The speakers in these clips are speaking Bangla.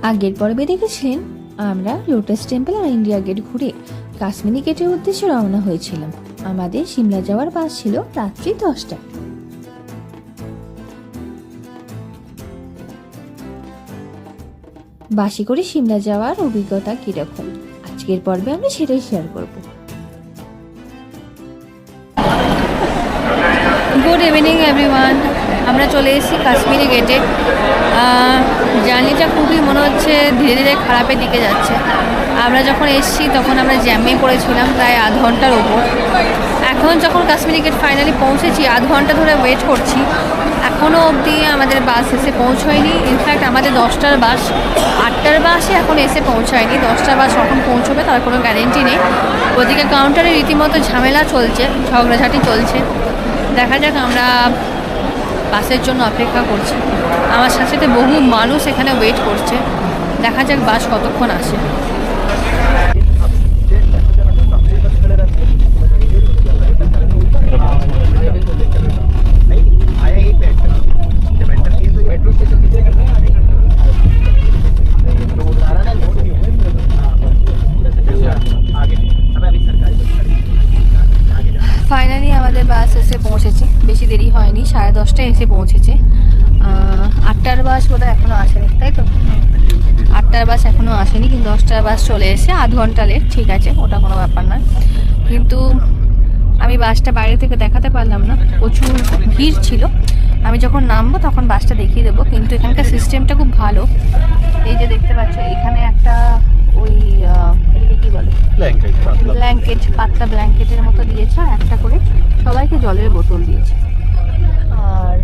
আগের পর্বে দেখেছিলেন আমরা লোটাস টেম্পল আর ইন্ডিয়া গেট ঘুরে কাশ্মীরি গেটের উদ্দেশ্যে রওনা হয়েছিলাম। আমাদের সিমলা যাওয়ার বাস ছিল রাত্রি 10টায়। বাসে করে সিমলা যাওয়ার অভিজ্ঞতা কিরকম, আজকের পর্বে আমরা সেটাই শেয়ার করব। গুড ইভিনিং এভরিওয়ান, আমরা চলে এসেছি কাশ্মীরি গেটে। জার্নিটা খুবই মনে হচ্ছে ধীরে ধীরে খারাপের দিকে যাচ্ছে। আমরা যখন এসেছি তখন আমরা জ্যামে পড়েছিলাম প্রায় আধ ঘন্টার ওপর। এখন যখন কাশ্মীরি গেট ফাইনালি পৌঁছেছি, আধ ঘন্টা ধরে ওয়েট করছি, এখনও অবধি আমাদের বাস এসে পৌঁছয়নি। ইনফ্যাক্ট আমাদের 10টার বাস, 8টার বাসে এখন এসে পৌঁছায়নি। 10টার বাস কখন পৌঁছবে তার কোনো গ্যারেন্টি নেই। ওদিকে কাউন্টারে রীতিমতো ঝামেলা চলছে, ঝগড়াঝাটি চলছে। দেখা যাক, আমরা বাসের জন্য অপেক্ষা করছি। আমার সাথে সাথে বহু মানুষ এখানে ওয়েট করছে। দেখা যাক বাস কতক্ষণ আসে। ফাইনালি আমাদের বাস এসে পৌঁছেছে, বেশি দেরি হয়নি, 10:30টায় এসে পৌঁছেছে। 8টার বাস বোধহয় এখনও আসেনি, তাই তো? 8টার বাস এখনও আসেনি, কিন্তু 10টার বাস চলে এসে আধ ঘন্টা লেট, ঠিক আছে, ওটা কোনো ব্যাপার না। কিন্তু আমি বাসটা বাইরে থেকে দেখাতে পারলাম না, প্রচুর ভিড় ছিল। আমি যখন নামবো তখন বাসটা দেখিয়ে দেবো। কিন্তু এখানকার সিস্টেমটা খুব ভালো। এই যে দেখতে পাচ্ছ, এখানে একটা ওই কি বলে ব্ল্যাঙ্কেট, পাতলা ব্ল্যাঙ্কেটের মতো দিয়েছে, আর একটা করে সবাইকে জলের বোতল দিয়েছে। আর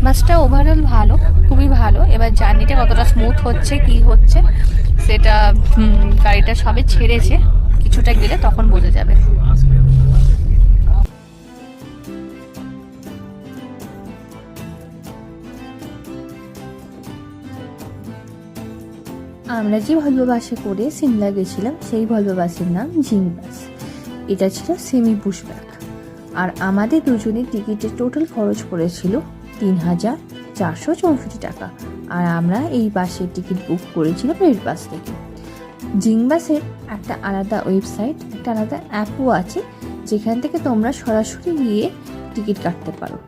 বাসটা ওভারঅল ভালো, খুবই ভালো। এবার জার্নিটা কতটা স্মুথ হচ্ছে কি হচ্ছে সেটা গাড়িটা সবে ছেড়েছে, কিছুটা গেলে তখন বোঝা যাবে। আমরা যে ভলভো বাসে করে সিমলা গেছিলাম সেই ভলভো বাসের নাম জিং বাস। এটা ছিল সেমি পুশব্যাক। আর আমাদের দুজনের টিকিটের টোটাল খরচ পড়েছিল 3,464 টাকা। আর আমরা এই বাসের টিকিট বুক করেছিলাম রেড বাস থেকে। জিং বাসের একটা আলাদা ওয়েবসাইট, একটা আলাদা অ্যাপও আছে, যেখান থেকে তোমরা সরাসরি গিয়ে টিকিট কাটতে পারো।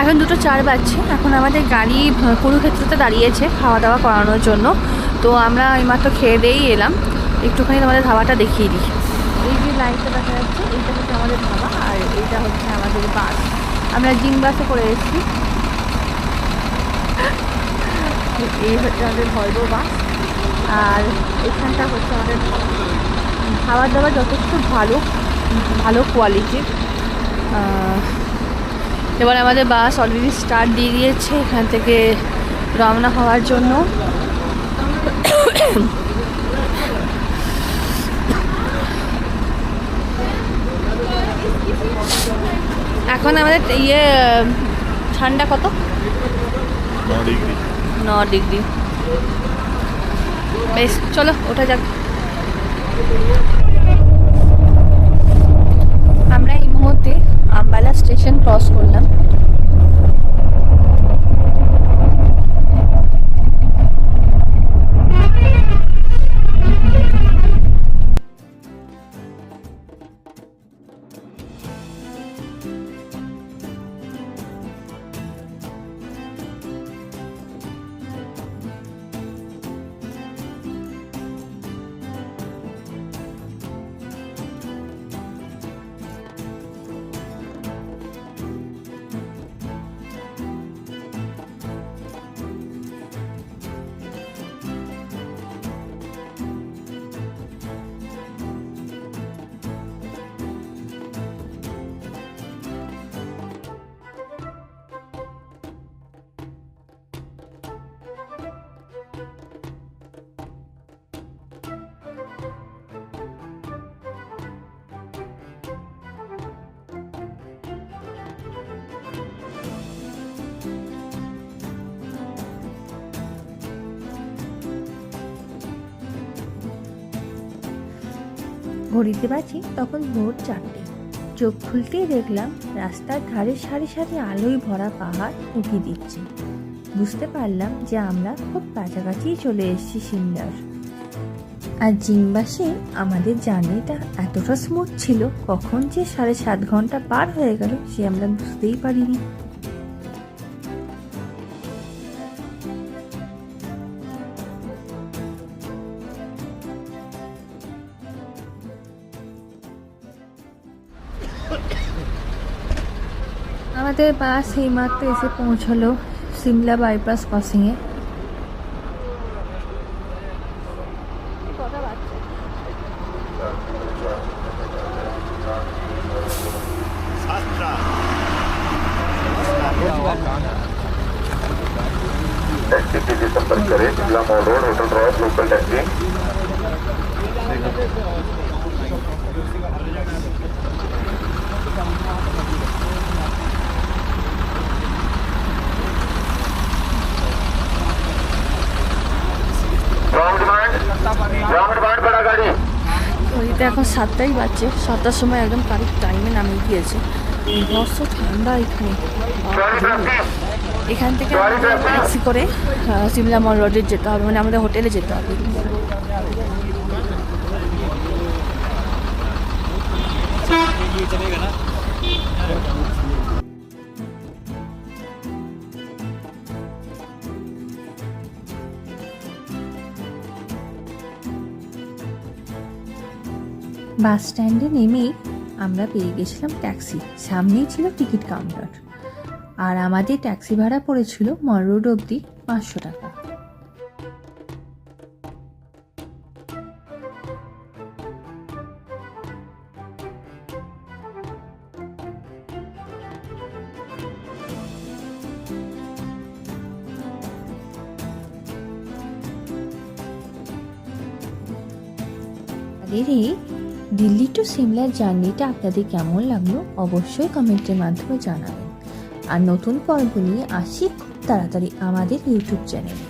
এখন 2:04 বাজছে। এখন আমাদের গাড়ি কুরুক্ষেত্রতে দাঁড়িয়েছে খাওয়া দাওয়া করানোর জন্য। তো আমরা এইমাত্র খেয়ে দিয়েই এলাম। একটুখানি তোমাদের ধাবাটা দেখিয়ে দিই। এই যে লাইনটা দেখা যাচ্ছে, এইটা হচ্ছে আমাদের ধাবা, আর এইটা হচ্ছে আমাদের বাস। আমরা জিং বাসে করে এসেছি। এই হচ্ছে আমাদের ভলভো বাস, আর এখানটা হচ্ছে আমাদের ধাবা। খাবার দাবার যথেষ্ট ভালো, ভালো কোয়ালিটির। এবার আমাদের বাস অলরেডি স্টার্ট দিয়ে দিয়েছে এখান থেকে রওনা হওয়ার জন্য। এখন আমাদের ঠান্ডা কত? 9 ডিগ্রি। বেশ, চলো ওঠা যাক। আমরা এই মুহূর্তে আম্বালা স্টেশন ক্রস করলাম। ঘড়িতে বাজে তখন ভোর 4টে। চোখ খুলতেই দেখলাম রাস্তার ধারে সারি সারি আলোয় ভরা পাহাড় উঁকি দিচ্ছে। বুঝতে পারলাম যে আমরা খুব কাছাকাছি চলে এসেছি সিমলার। আর জিংবাসে আমাদের জার্নিটা এতটা স্মুথ ছিল, কখন যে 7.5 ঘন্টা পার হয়ে গেল সে আমরা বুঝতেই পারিনি। আমাদের বাস এইমাত্র এসে পৌঁছলো সিমলা বাইপাস ক্রসিংয়ে। टैक्सी के लिए संपर्क करें Shimla mall road hotel royal local taxi. Ground demand बड़ा गाड़ी। ঘড়িতে এখন 7টাই বাজছে, 7টার সময় একদম কারেক্ট টাইমে নামিয়ে দিয়েছে। বর্ষ ঠান্ডা এখানে। এখান থেকে ট্যাক্সি করে সিমলা মল রোডে যেতে হবে, মানে আমাদের হোটেলে যেতে হবে। বাস স্ট্যান্ডে নেমেই আমরা পেয়ে গেছিলাম ট্যাক্সি। সামনেই ছিল টিকিট কাউন্টার, আর আমাদের ট্যাক্সি ভাড়া পড়েছিল মল রোড অবধি 500 টাকা। এই দিল্লি টু সিমলার জার্নিটা আপনাদের কেমন লাগলো অবশ্যই কমেন্টের মাধ্যমে জানাবেন। আর নতুন পর্ব নিয়ে আসি খুব তাড়াতাড়ি আমাদের ইউটিউব চ্যানেলে।